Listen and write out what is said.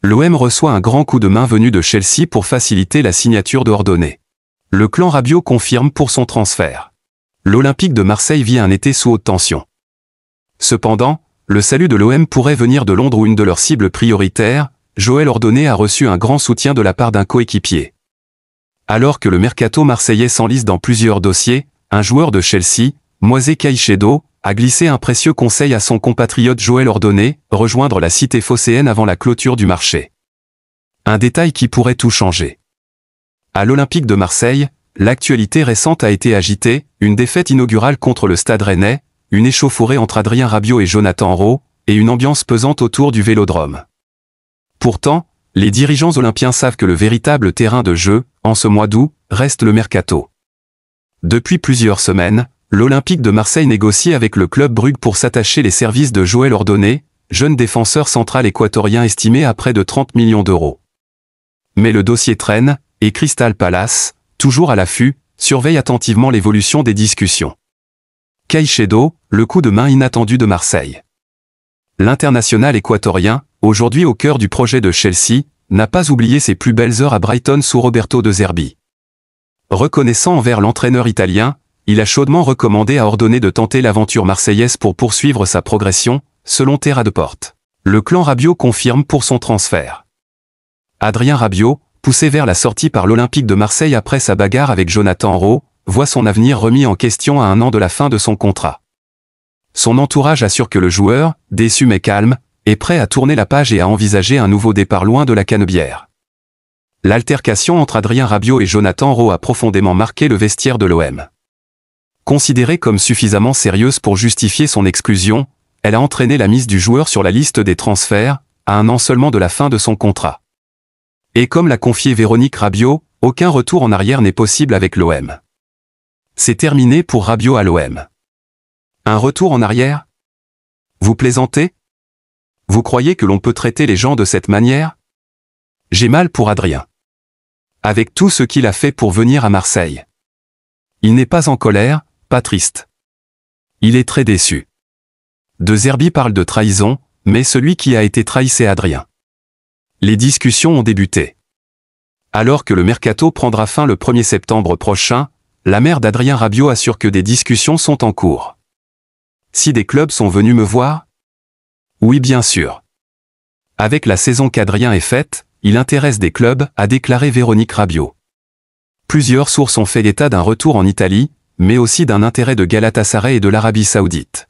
L'OM reçoit un grand coup de main venu de Chelsea pour faciliter la signature de Ordonné. Le clan Rabiot confirme pour son transfert. L'Olympique de Marseille vit un été sous haute tension. Cependant, le salut de l'OM pourrait venir de Londres où une de leurs cibles prioritaires, Joël Ordonné, a reçu un grand soutien de la part d'un coéquipier. Alors que le mercato marseillais s'enlise dans plusieurs dossiers, un joueur de Chelsea, Moisé Caicedo, a glissé un précieux conseil à son compatriote Joël Ordonné, rejoindre la cité phocéenne avant la clôture du marché. Un détail qui pourrait tout changer. À l'Olympique de Marseille, l'actualité récente a été agitée, une défaite inaugurale contre le Stade Rennais, une échauffourée entre Adrien Rabiot et Jonathan Rowe, et une ambiance pesante autour du Vélodrome. Pourtant, les dirigeants olympiens savent que le véritable terrain de jeu, en ce mois d'août, reste le mercato. Depuis plusieurs semaines, l'Olympique de Marseille négocie avec le club Brugge pour s'attacher les services de Joël Ordonné, jeune défenseur central équatorien estimé à près de 30 millions d'euros. Mais le dossier traîne, et Crystal Palace, toujours à l'affût, surveille attentivement l'évolution des discussions. Caicedo, le coup de main inattendu de Marseille. L'international équatorien, aujourd'hui au cœur du projet de Chelsea, n'a pas oublié ses plus belles heures à Brighton sous Roberto De Zerbi. Reconnaissant envers l'entraîneur italien, il a chaudement recommandé à Ordonné de tenter l'aventure marseillaise pour poursuivre sa progression, selon Terra de Porte. Le clan Rabiot confirme pour son transfert. Adrien Rabiot, poussé vers la sortie par l'Olympique de Marseille après sa bagarre avec Jonathan Rowe, voit son avenir remis en question à 1 an de la fin de son contrat. Son entourage assure que le joueur, déçu mais calme, est prêt à tourner la page et à envisager un nouveau départ loin de la canebière. L'altercation entre Adrien Rabiot et Jonathan Rowe a profondément marqué le vestiaire de l'OM. Considérée comme suffisamment sérieuse pour justifier son exclusion, elle a entraîné la mise du joueur sur la liste des transferts, à 1 an seulement de la fin de son contrat. Et comme l'a confié Véronique Rabiot, aucun retour en arrière n'est possible avec l'OM. C'est terminé pour Rabiot à l'OM. Un retour en arrière? Vous plaisantez? Vous croyez que l'on peut traiter les gens de cette manière? J'ai mal pour Adrien. Avec tout ce qu'il a fait pour venir à Marseille. Il n'est pas en colère, pas triste. Il est très déçu. De Zerbi parle de trahison, mais celui qui a été trahi c'est Adrien. Les discussions ont débuté. Alors que le mercato prendra fin le 1er septembre prochain, la mère d'Adrien Rabiot assure que des discussions sont en cours. Si des clubs sont venus me voir? Oui, bien sûr. Avec la saison qu'Adrien est faite, il intéresse des clubs, a déclaré Véronique Rabiot. Plusieurs sources ont fait état d'un retour en Italie, mais aussi d'un intérêt de Galatasaray et de l'Arabie Saoudite.